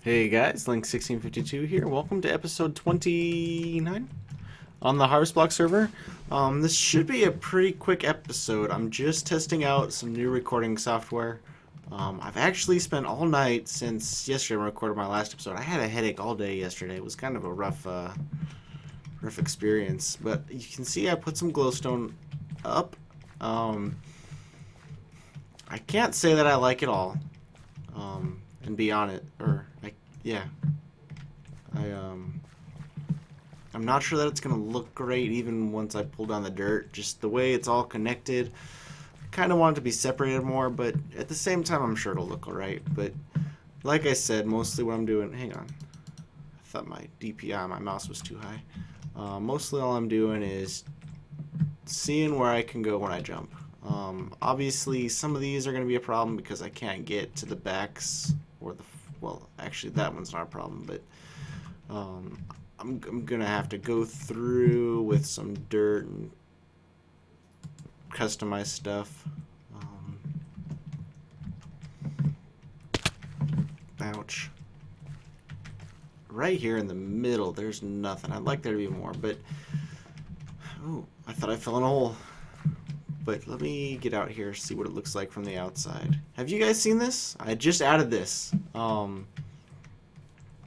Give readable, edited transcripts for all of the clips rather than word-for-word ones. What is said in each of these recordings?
Hey guys, Link1652 here. Welcome to episode 29 on the Harvest Block server. This should be a pretty quick episode. I'm just testing out some new recording software. I've actually spent all night since yesterday when I recorded my last episode. I had a headache all day yesterday. It was kind of a rough experience. But you can see I put some glowstone up. Um, I can't say that I like it all. And be on it, yeah. I I'm not sure that it's gonna look great even once I pull down the dirt. Just the way it's all connected. Kind of want it to be separated more, but at the same time, I'm sure it'll look alright. But like I said, mostly what I'm doing. Hang on, I thought my DPI on my mouse was too high. Mostly all I'm doing is seeing where I can go when I jump. Obviously, some of these are going to be a problem because I can't get to the backs or the well. Actually, that one's not a problem, but um, I'm gonna have to go through with some dirt and customize stuff. Ouch. Right here in the middle, there's nothing. I'd like there to be more, but oh, I thought I fell in a hole. But let me get out here, see what it looks like from the outside. Have you guys seen this? I just added this.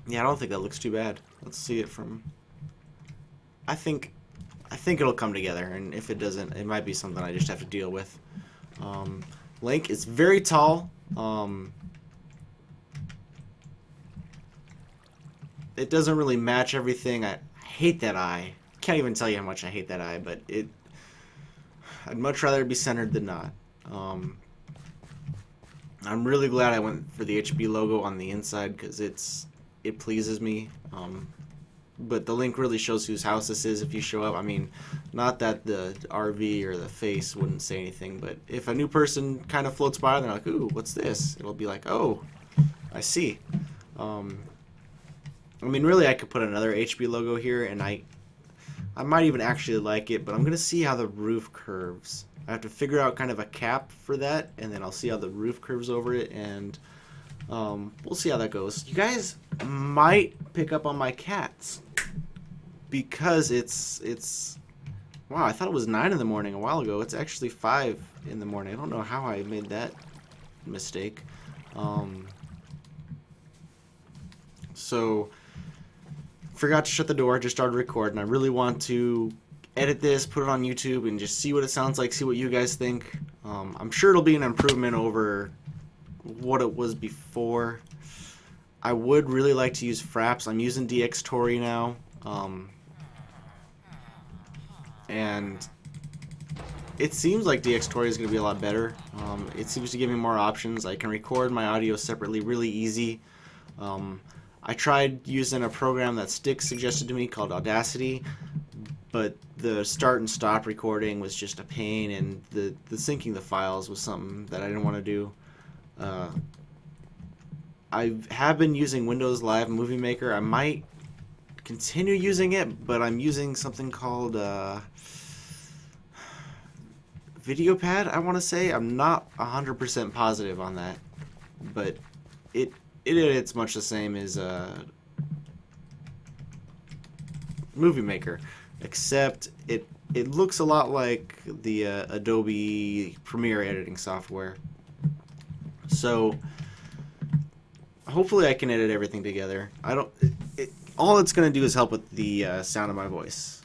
Yeah, I don't think that looks too bad. Let's see it from. I think, I think it'll come together, and if it doesn't, it might be something I just have to deal with. Um, Link is very tall. It doesn't really match everything. I hate that eye. Can't even tell you how much I hate that eye, but it. I'd much rather it be centered than not. Um, I'm really glad I went for the HB logo on the inside because it pleases me. But the link really shows whose house this is if you show up. I mean, not that the RV or the face wouldn't say anything, but if a new person kind of floats by and they're like, "Ooh, what's this?" It'll be like, "Oh, I see." Um, I mean, really, I could put another HB logo here, and I might even actually like it, but I'm gonna see how the roof curves. I have to figure out kind of a cap for that, and then I'll see how the roof curves over it, and we'll see how that goes. You guys might pick up on my cats because it's wow. I thought it was 9 in the morning a while ago. It's actually 5 in the morning. I don't know how I made that mistake. Um, so forgot to shut the door. Just started recording. I really want to edit this, put it on YouTube, and just see what it sounds like. See what you guys think. I'm sure it'll be an improvement over what it was before. I would really like to use Fraps. I'm using DX Tori now, and it seems like DX Tori is going to be a lot better. It seems to give me more options. I can record my audio separately really easy. I tried using a program that Stick suggested to me called Audacity, but the start and stop recording was just a pain, and the syncing the files was something that I didn't want to do. Uh, I have been using Windows Live Movie Maker. I might continue using it, but I'm using something called VideoPad, I want to say. I'm not 100% positive on that, but it's much the same as Movie Maker, except it looks a lot like the Adobe Premiere editing software. So hopefully I can edit everything together. I don't. All it's gonna do is help with the sound of my voice.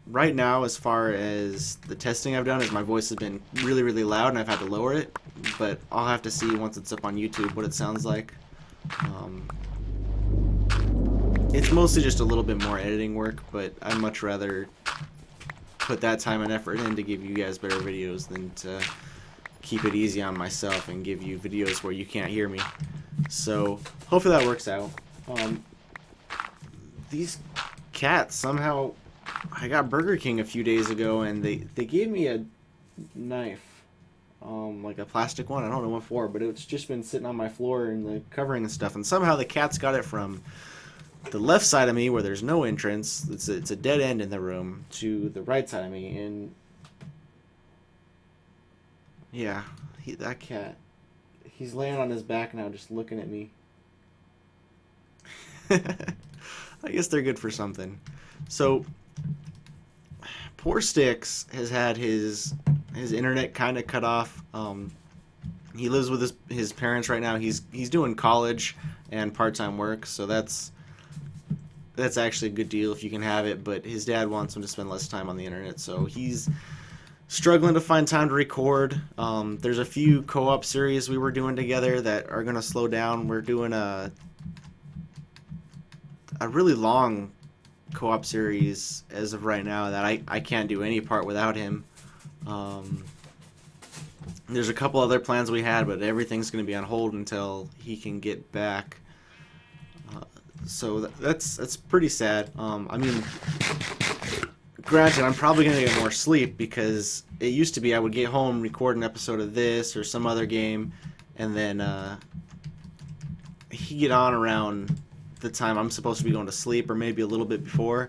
Right now, as far as the testing I've done, is my voice has been really, really loud, and I've had to lower it. But I'll have to see once it's up on YouTube what it sounds like. Um, it's mostly just a little bit more editing work, but I'd much rather put that time and effort in to give you guys better videos than to keep it easy on myself and give you videos where you can't hear me. So hopefully that works out. These cats somehow, I got Burger King a few days ago, and they gave me a knife, like a plastic one. I don't know what for, but it's just been sitting on my floor and the covering and stuff. And somehow the cats got it from the left side of me, where there's no entrance. It's a dead end in the room, to the right side of me. And yeah, that cat, he's laying on his back now, just looking at me. I guess they're good for something. So, poor Sticks has had his internet kind of cut off. He lives with his parents right now. He's doing college and part-time work, so that's actually a good deal if you can have it. But his dad wants him to spend less time on the internet, so he's struggling to find time to record. There's a few co-op series we were doing together that are gonna slow down. We're doing a really long co-op series as of right now that I can't do any part without him. There's a couple other plans we had, but everything's going to be on hold until he can get back. So that's pretty sad. I mean, granted, I'm probably going to get more sleep because it used to be I would get home, record an episode of this or some other game, and then he'd get on around the time I'm supposed to be going to sleep, or maybe a little bit before,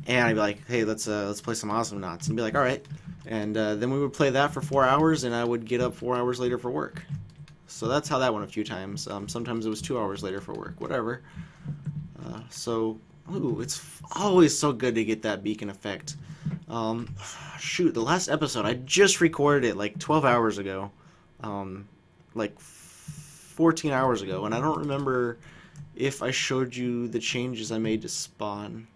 and I'd be like, "Hey, let's play some Awesome Knots," and be like, "All right," and then we would play that for 4 hours, and I would get up 4 hours later for work. So that's how that went a few times. Sometimes it was 2 hours later for work, whatever. It's always so good to get that beacon effect. Shoot, the last episode I just recorded it like 12 hours ago, like 14 hours ago, and I don't remember if I showed you the changes I made to spawn.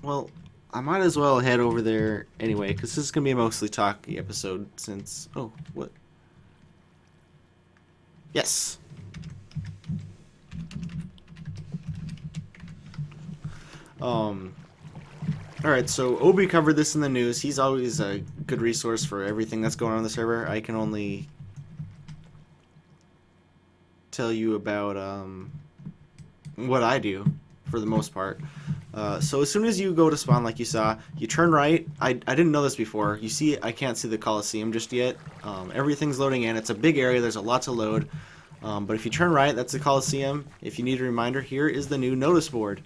Well, I might as well head over there anyway, because this is going to be a mostly talky episode since... Oh, what? Yes! Alright, so Obi covered this in the news. He's always a good resource for everything that's going on the server. I can only tell you about what I do for the most part. So as soon as you go to spawn, like you saw, you turn right. I didn't know this before. You see, I can't see the Coliseum just yet. Everything's loading in. It's a big area. There's a lot to load. But if you turn right, that's the Coliseum. If you need a reminder, here is the new notice board.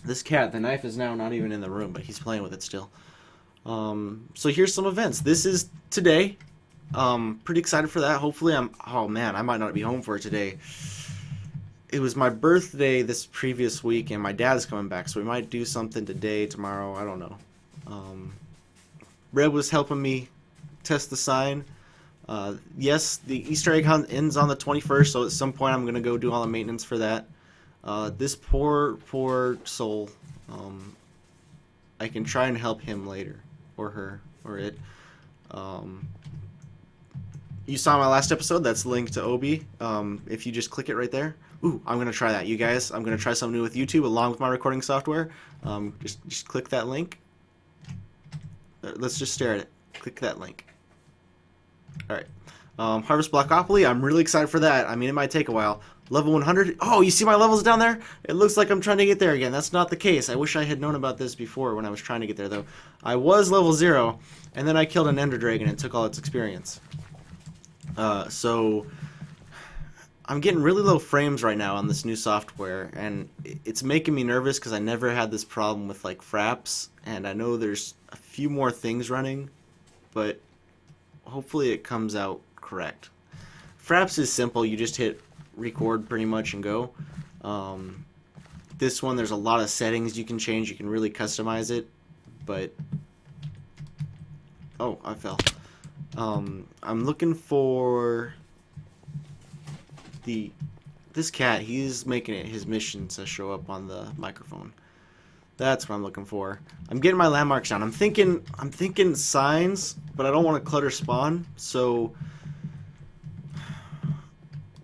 This cat, the knife is now not even in the room, but he's playing with it still. So here's some events. This is today. Pretty excited for that. Hopefully oh man, I might not be home for it today. It was my birthday this previous week, and my dad's coming back, so we might do something today, tomorrow, I don't know. Red was helping me test the sign. Yes, the Easter egg hunt ends on the 21st, so at some point I'm going to go do all the maintenance for that. This poor soul, I can try and help him later, or her, or it. You saw my last episode, that's linked to Obi. If you just click it right there. Ooh, I'm going to try that, you guys. I'm going to try something new with YouTube along with my recording software. Just click that link. Let's just stare at it. Click that link. Alright. Harvest Blockopoly, I'm really excited for that. I mean, it might take a while. Level 100. Oh, you see my levels down there? It looks like I'm trying to get there again. That's not the case. I wish I had known about this before when I was trying to get there, though. I was level 0, and then I killed an Ender Dragon and took all its experience. So I'm getting really low frames right now on this new software, and it's making me nervous because I never had this problem with like fraps, and I know there's a few more things running, but hopefully it comes out correct. Fraps is simple. You just hit record pretty much and go. This one, there's a lot of settings you can change. You can really customize it, but oh, I fell. I'm looking for this cat. He's making it his mission to show up on the microphone. That's what I'm looking for. I'm getting my landmarks down. I'm thinking signs, but I don't want to clutter spawn. So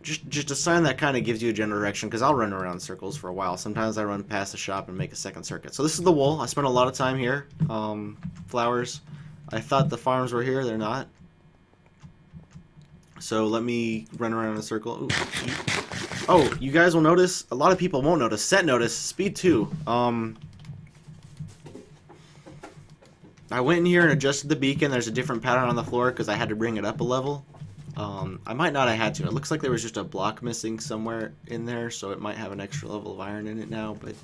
just a sign that kind of gives you a general direction, because I'll run around in circles for a while. Sometimes I run past the shop and make a second circuit. So this is the wool. I spent a lot of time here. Flowers. I thought the farms were here. They're not. So let me run around in a circle. Ooh. Oh, you guys will notice. A lot of people won't notice. Set notice. Speed 2. I went in here and adjusted the beacon. There's a different pattern on the floor because I had to bring it up a level. I might not have had to. It looks like there was just a block missing somewhere in there, so it might have an extra level of iron in it now, but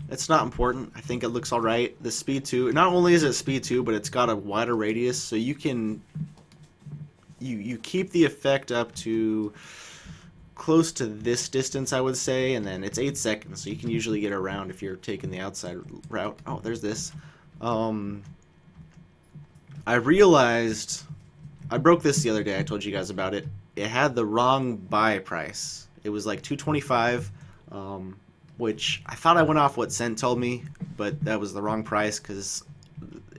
it's not important. I think it looks alright. The speed 2, not only is it speed 2, but it's got a wider radius, so you can you keep the effect up to, close to this distance, I would say, and then it's 8 seconds, so you can usually get around if you're taking the outside route. Oh, there's this. I realized I broke this the other day. I told you guys about it. It had the wrong buy price. It was like 225, which I thought I went off what Cent told me, but that was the wrong price because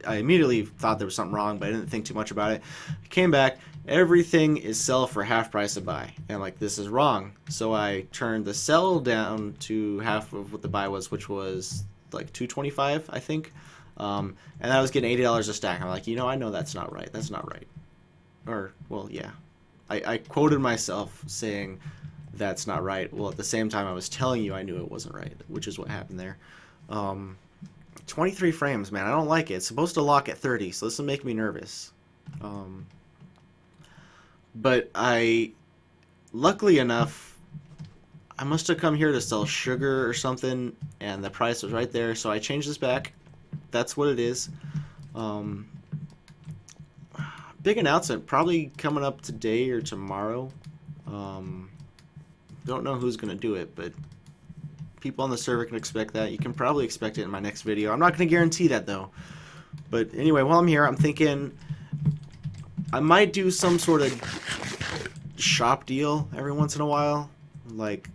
I immediately thought there was something wrong, but I didn't think too much about it. I came back. Everything is sell for half price of buy. And like, this is wrong. So I turned the sell down to half of what the buy was, which was like 225, I think. And I was getting $80 a stack. I'm like, I know that's not right. That's not right. Or, well, yeah. I quoted myself saying that's not right. Well, at the same time, I was telling you I knew it wasn't right, which is what happened there. 23 frames, man. I don't like it. It's supposed to lock at 30, so this will make me nervous. But luckily enough, I must have come here to sell sugar or something, and the price was right there, so I changed this back. That's what it is. Big announcement, probably coming up today or tomorrow. Don't know who's going to do it, but people on the server can expect that. You can probably expect it in my next video. I'm not going to guarantee that, though. But anyway, while I'm here, I'm thinking I might do some sort of shop deal every once in a while. Like,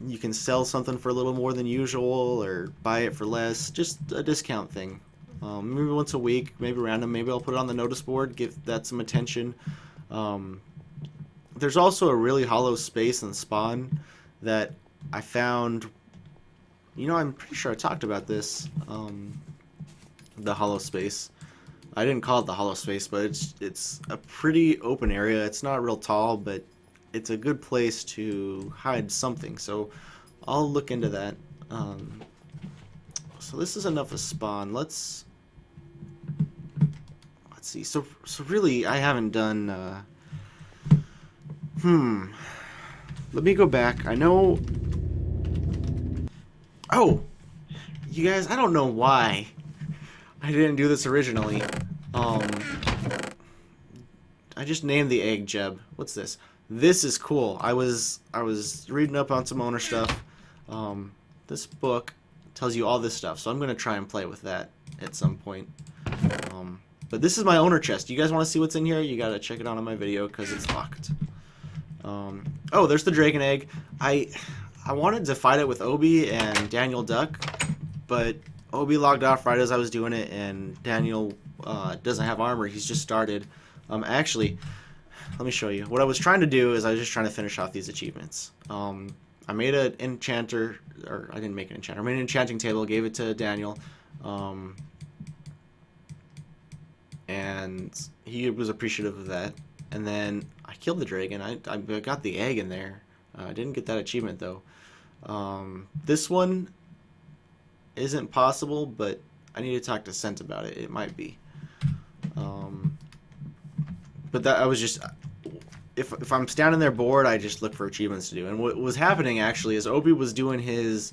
you can sell something for a little more than usual or buy it for less. Just a discount thing. Maybe once a week, maybe random. Maybe I'll put it on the notice board, give that some attention. There's also a really hollow space in Spawn that I found. I'm pretty sure I talked about this. The hollow space. I didn't call it the hollow space, but it's a pretty open area. It's not real tall, but it's a good place to hide something. So I'll look into that. So this is enough of Spawn. Let's see. So really, I haven't done. Let me go back. I know. Oh, you guys, I don't know why I didn't do this originally. I just named the egg Jeb. What's this? This is cool. I was reading up on some owner stuff. This book tells you all this stuff, so I'm gonna try and play with that at some point. But this is my owner chest. You guys want to see what's in here? You gotta check it out on my video because it's locked. Oh, there's the dragon egg. I wanted to fight it with Obi and Daniel Duck, but Obi logged off right as I was doing it, and Daniel doesn't have armor. He's just started. Actually, let me show you. What I was trying to do is I was just trying to finish off these achievements. I made an enchanter, or I didn't make an enchanter. I made an enchanting table, gave it to Daniel, and he was appreciative of that. And then I killed the dragon. I got the egg in there. I didn't get that achievement though. This one isn't possible, but I need to talk to Cent about it. It might be. But that I was just, if I'm standing there bored, I just look for achievements to do. And what was happening actually is Obi was doing his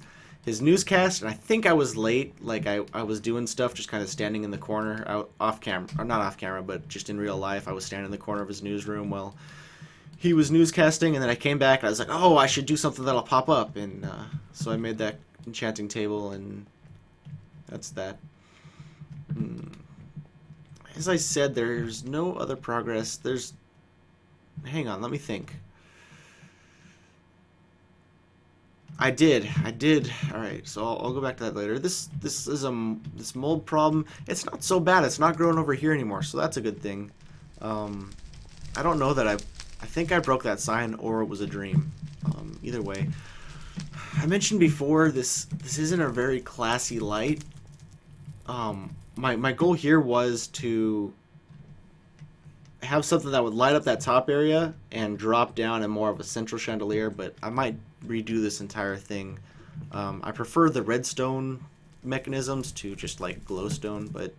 newscast, and I think I was late. Like I was doing stuff, just kind of standing in the corner, out off camera, or not off camera, but just in real life. I was standing in the corner of his newsroom while he was newscasting, and then I came back and I was like, oh, I should do something that'll pop up, and so I made that enchanting table, and that's that. As I said, there's no other progress. Hang on, let me think. I did. All right, so I'll go back to that later. This is this mold problem. It's not so bad. It's not growing over here anymore, so that's a good thing. I don't know that I think I broke that sign or it was a dream. Either way, I mentioned before this isn't a very classy light. My goal here was to have something that would light up that top area and drop down in more of a central chandelier, but I might redo this entire thing. I prefer the redstone mechanisms to just like glowstone, but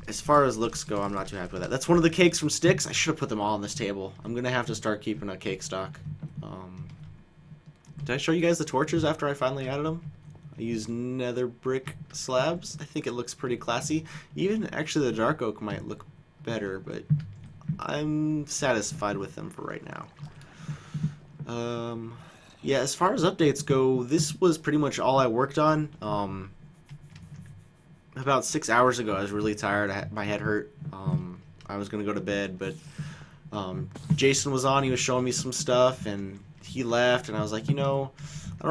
as far as looks go, I'm not too happy with that. That's one of the cakes from Sticks. I should have put them all on this table. I'm gonna have to start keeping a cake stock. Did I show you guys the torches after I finally added them? I used nether brick slabs. I think it looks pretty classy. Even actually the dark oak might look better, but I'm satisfied with them for right now. Yeah, as far as updates go, this was pretty much all I worked on. About 6 hours ago, I was really tired. My head hurt. I was gonna go to bed, but Jason was on. He was showing me some stuff, and he left. And I was like, I don't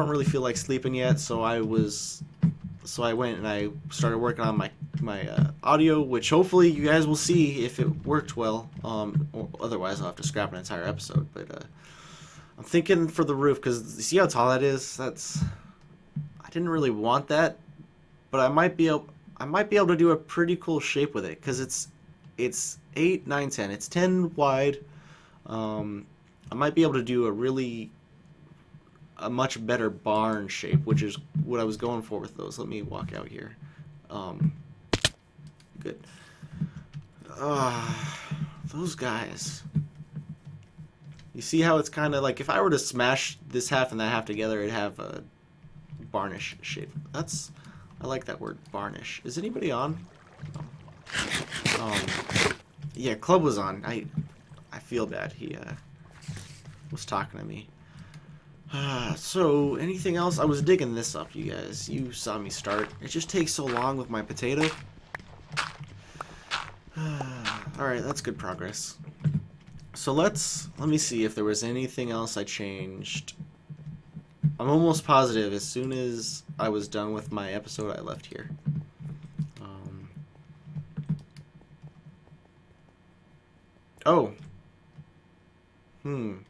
really feel like sleeping yet. So I went and I started working on my audio, which hopefully you guys will see if it worked well. Or otherwise, I'll have to scrap an entire episode. But I'm thinking for the roof, because you see how tall that is. I didn't really want that, but I might be able to do a pretty cool shape with it, because it's 8, 9, 10. It's 10 wide. I might be able to do a much better barn shape, which is what I was going for with those. Let me walk out here. Good. Those guys. You see how it's kind of like, if I were to smash this half and that half together, it'd have a barnish shape. I like that word, barnish. Is anybody on? Yeah, Club was on. I feel bad. He was talking to me. So, anything else? I was digging this up, you guys. You saw me start. It just takes so long with my potato. Alright, that's good progress. So let me see if there was anything else I changed. I'm almost positive as soon as I was done with my episode, I left here. Oh. I'm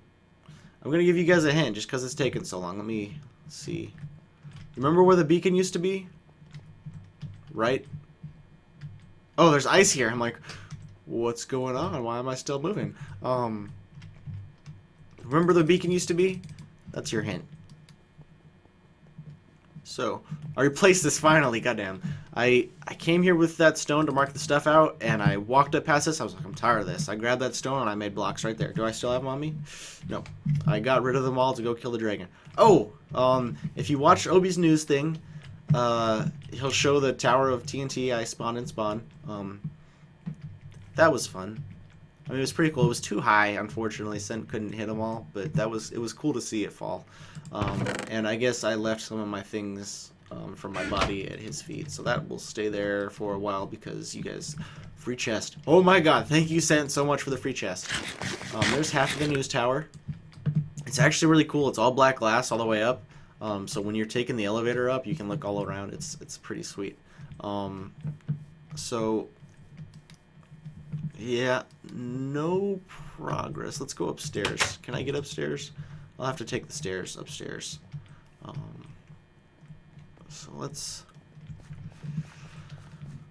going to give you guys a hint just because it's taken so long. Let me see. Remember where the beacon used to be? Right? Oh, there's ice here. I'm like, what's going on? Why am I still moving? Remember the beacon used to be? That's your hint. So, I replaced this finally, goddamn. I came here with that stone to mark the stuff out, and I walked up past this. I was like, I'm tired of this. I grabbed that stone, and I made blocks right there. Do I still have them on me? No. I got rid of them all to go kill the dragon. Oh! If you watch Obi's news thing, he'll show the tower of TNT I spawned in Spawn. That was fun. I mean, it was pretty cool. It was too high, unfortunately. Sent couldn't hit them all, but it was cool to see it fall. And I guess I left some of my things from my body at his feet, so that will stay there for a while because you guys... Free chest. Oh my god, thank you, Sent, so much for the free chest. There's half of the news tower. It's actually really cool. It's all black glass all the way up. So when you're taking the elevator up, you can look all around. It's pretty sweet. So... yeah, no progress. Let's go upstairs. Can I get upstairs? I'll have to take the stairs upstairs. So let's...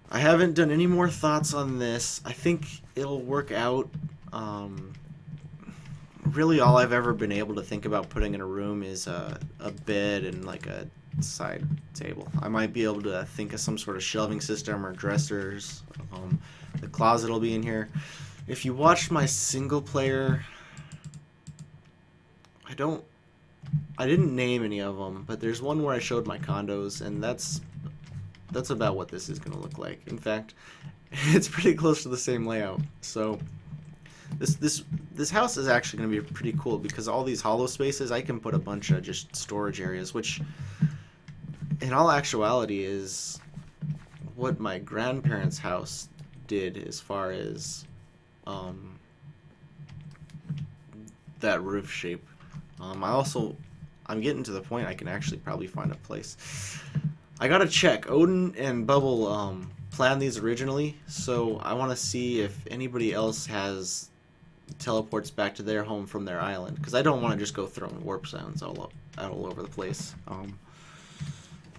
I haven't done any more thoughts on this. I think it'll work out. Really all I've ever been able to think about putting in a room is a bed and like a side table. I might be able to think of some sort of shelving system or dressers. The closet will be in here. If you watched my single player, I didn't name any of them, but there's one where I showed my condos, and that's about what this is going to look like. In fact, it's pretty close to the same layout. So this house is actually going to be pretty cool because all these hollow spaces, I can put a bunch of just storage areas, which in all actuality is what my grandparents' house did as far as that roof shape. I'm getting to the point I can actually probably find a place. I gotta check. Odin and Bubble planned these originally, so I want to see if anybody else has teleports back to their home from their island, because I don't want to just go throwing warp zones all over the place.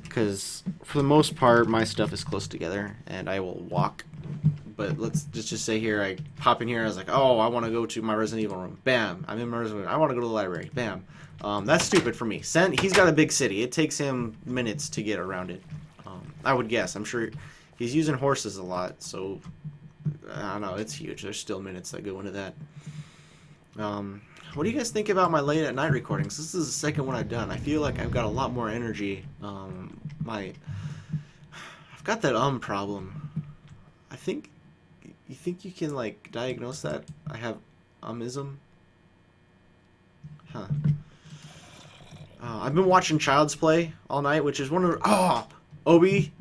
Because for the most part, my stuff is close together, and I will walk. But let's just say here, I pop in here, I was like, oh, I want to go to my Resident Evil room. Bam. I'm in my Resident Evil. I want to go to the library. Bam. That's stupid for me. He's got a big city. It takes him minutes to get around it. I would guess. I'm sure he's using horses a lot, so I don't know. It's huge. There's still minutes that go into that. What do you guys think about my late at night recordings? This is the second one I've done. I feel like I've got a lot more energy. I've got that problem. You think you can like diagnose that? I have umism. Huh. I've been watching Child's Play all night, which is one of Obi.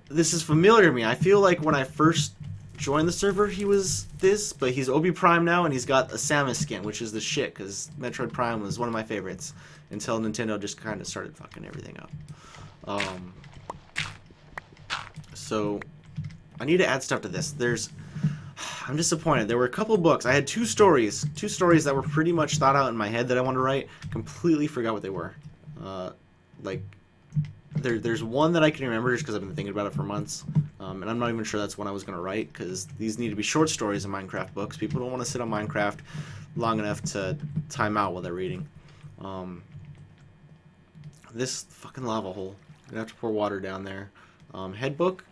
This is familiar to me. I feel like when I first joined the server, he was this, but he's Obi Prime now, and he's got a Samus skin, which is the shit, because Metroid Prime was one of my favorites until Nintendo just kind of started fucking everything up. So I need to add stuff to this. I'm disappointed. There were a couple books. I had two stories that were pretty much thought out in my head that I wanted to write. Completely forgot what they were. There's one that I can remember just because I've been thinking about it for months, and I'm not even sure that's one I was going to write, because these need to be short stories in Minecraft books. People don't want to sit on Minecraft long enough to time out while they're reading. This fucking lava hole. I'm going to have to pour water down there. Head book.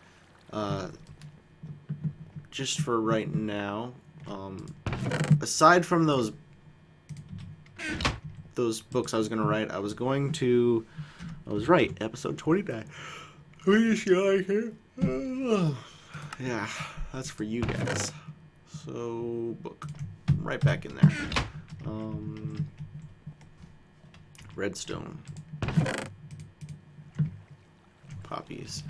Just for right now. Aside from those books I was going to write, I was right. Episode 29. Let me just go like here. Yeah, that's for you guys. So, book. Right back in there. Redstone. Poppies.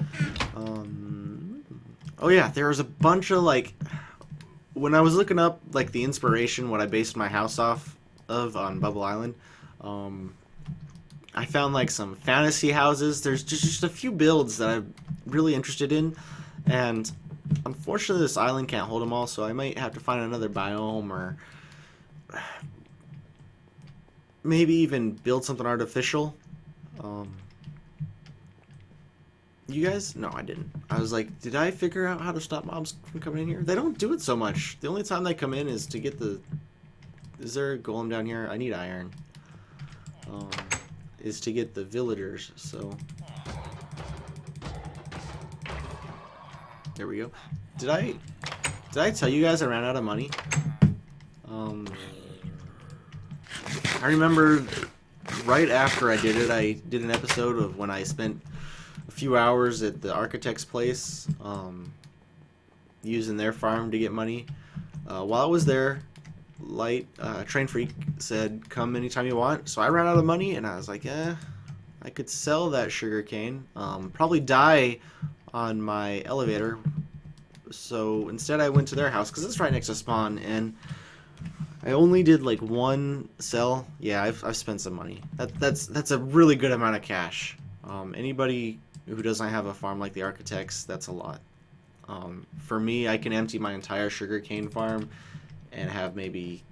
Oh yeah, there was a bunch of, like, when I was looking up, like, the inspiration, what I based my house off of on Bubble Island, I found, like, some fantasy houses. There's just a few builds that I'm really interested in, and unfortunately this island can't hold them all, so I might have to find another biome, or maybe even build something artificial. You guys? No, I didn't. I was like, did I figure out how to stop mobs from coming in here? They don't do it so much. The only time they come in is to get the... Is there a golem down here? I need iron. Is to get the villagers, so... There we go. Did I tell you guys I ran out of money? I remember right after I did an episode of when I spent a few hours at the architect's place, using their farm to get money. While I was there, Train Freak said, come anytime you want. So I ran out of money, and I was like, I could sell that sugar cane. Probably die on my elevator. So instead I went to their house, because it's right next to spawn, and I only did like one sell. Yeah, I've spent some money. That's a really good amount of cash. Anybody who doesn't have a farm like the architects, that's a lot. For me, I can empty my entire sugarcane farm and have maybe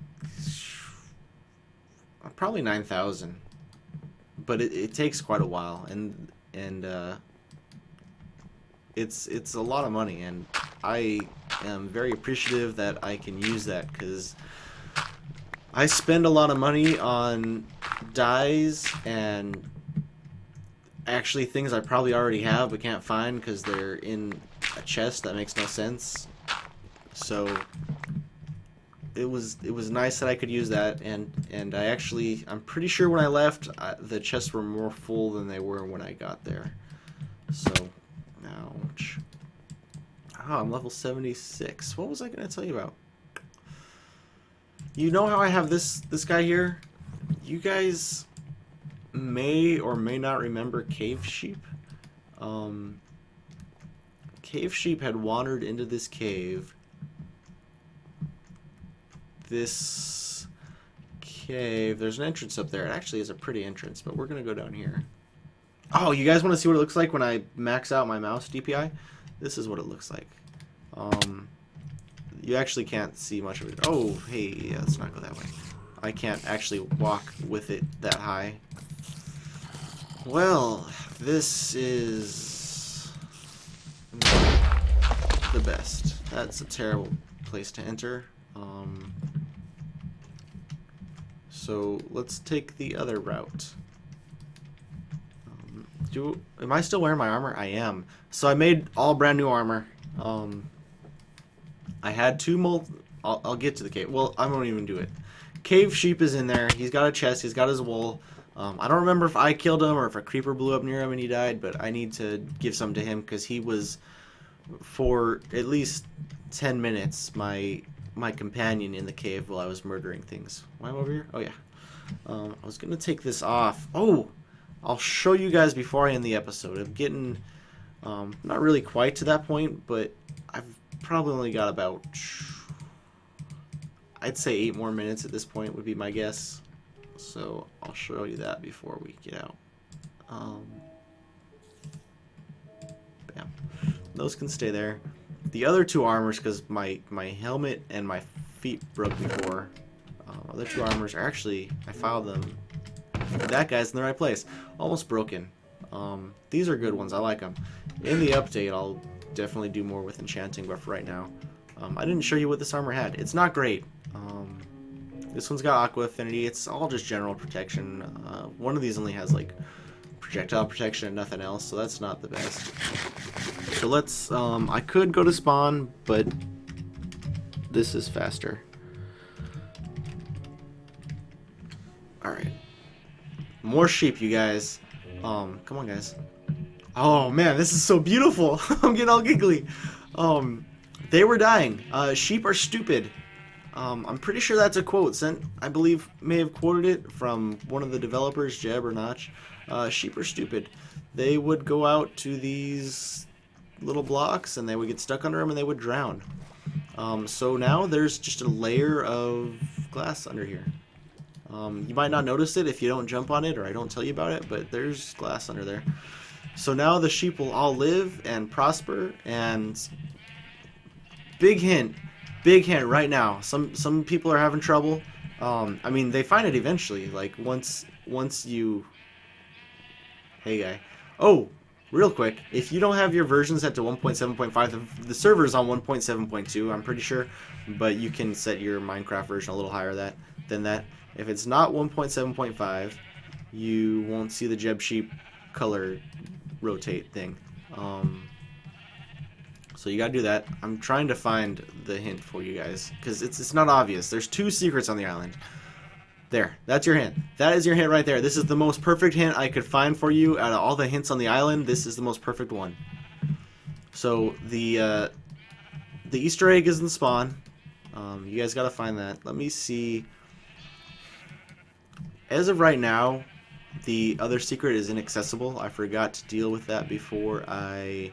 probably 9,000, but it takes quite a while, and it's a lot of money, and I am very appreciative that I can use that, because I spend a lot of money on dyes and actually things I probably already have but can't find because they're in a chest that makes no sense. So it was nice that I could use that, and I'm pretty sure when I left the chests were more full than they were when I got there. So ouch. Oh, I'm level 76. What was I gonna tell you about? You know how I have this guy here? You guys may or may not remember Cave Sheep. Cave Sheep had wandered into this cave. This cave, there's an entrance up there. It actually is a pretty entrance, but we're gonna go down here. Oh, you guys want to see what it looks like when I max out my mouse DPI? This is what it looks like. You actually can't see much of it. Oh, hey, yeah, let's not go that way. I can't actually walk with it that high. Well, this is the best. That's a terrible place to enter. So let's take the other route. Am I still wearing my armor? I am. So I made all brand new armor. I had two I'll get to the cave. Well, I won't even do it. Cave Sheep is in there. He's got a chest. He's got his wool. I don't remember if I killed him or if a creeper blew up near him and he died, but I need to give some to him because he was, for at least 10 minutes, my companion in the cave while I was murdering things. Why am I over here? Oh, yeah. I was gonna take this off. Oh, I'll show you guys before I end the episode. I'm getting not really quite to that point, but I've probably only got about, I'd say 8 more minutes at this point would be my guess. So I'll show you that before we get out. Bam. Those can stay there. The other 2 armors, because my helmet and my feet broke before. Other 2 armors are actually, I filed them. That guy's in the right place. Almost broken. These are good ones. I like them. In the update, I'll definitely do more with enchanting, but for right now, I didn't show you what this armor had. It's not great. This one's got aqua affinity. It's all just general protection. One of these only has like projectile protection and nothing else, so that's not the best. So let's, I could go to spawn, but this is faster. Alright. More sheep, you guys. Come on, guys. Oh, man, this is so beautiful. I'm getting all giggly. They were dying. Sheep are stupid. I'm pretty sure that's a quote sent, I believe, may have quoted it from one of the developers, Jeb or Notch. Sheep are stupid. They would go out to these little blocks and they would get stuck under them and they would drown. So now there's just a layer of glass under here. You might not notice it if you don't jump on it or I don't tell you about it, but there's glass under there. So now the sheep will all live and prosper, and big hint right now, some people are having trouble. I mean, they find it eventually, like once you, hey guy, oh, real quick, if you don't have your version set to 1.7.5, the server's on 1.7.2, I'm pretty sure, but you can set your Minecraft version a little higher than that. If it's not 1.7.5, you won't see the Jeb sheep color rotate thing. So you gotta do that. I'm trying to find the hint for you guys, because it's not obvious. There's 2 secrets on the island. There, that's your hint. That is your hint right there. This is the most perfect hint I could find for you out of all the hints on the island. This is the most perfect one. So the Easter egg is in the spawn. You guys gotta find that. Let me see. As of right now, the other secret is inaccessible. I forgot to deal with that before I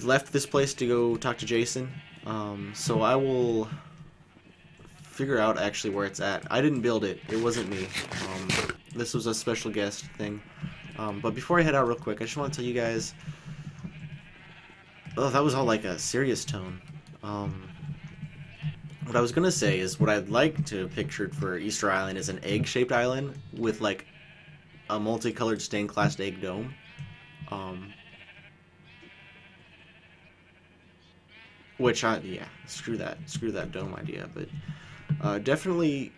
left this place to go talk to Jason. So I will figure out actually where it's at. I didn't build it. It wasn't me. This was a special guest thing. But before I head out real quick, I just want to tell you guys... Oh, that was all like a serious tone. What I was going to say is what I'd like to picture for Easter Island is an egg-shaped island with like a multicolored stained glass egg dome. Yeah, screw that dome idea, but definitely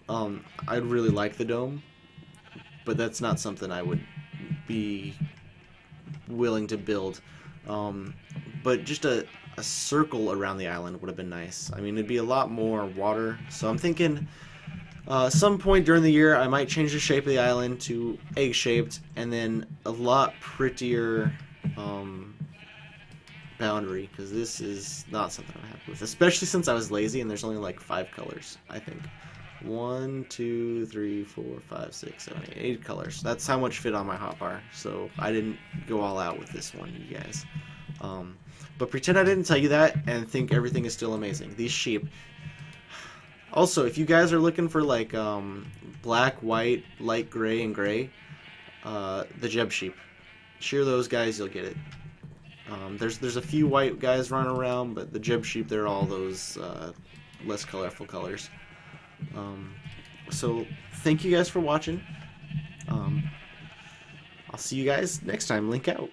I'd really like the dome, but that's not something I would be willing to build. But just a circle around the island would have been nice. I mean, it'd be a lot more water, so I'm thinking some point during the year I might change the shape of the island to egg-shaped, and then a lot prettier boundary, because this is not something I'm happy with, especially since I was lazy and there's only like 5 colors, I think. 1, 2, 3, 4, 5, 6, 7, 8 colors. That's how much fit on my hotbar, so I didn't go all out with this one, you guys. But pretend I didn't tell you that and think everything is still amazing. These sheep. Also, if you guys are looking for like black, white, light gray, and gray, the Jeb sheep. Shear those guys, you'll get it. There's a few white guys running around, but the Jeb sheep, they're all those less colorful colors. So thank you guys for watching. I'll see you guys next time. Link out.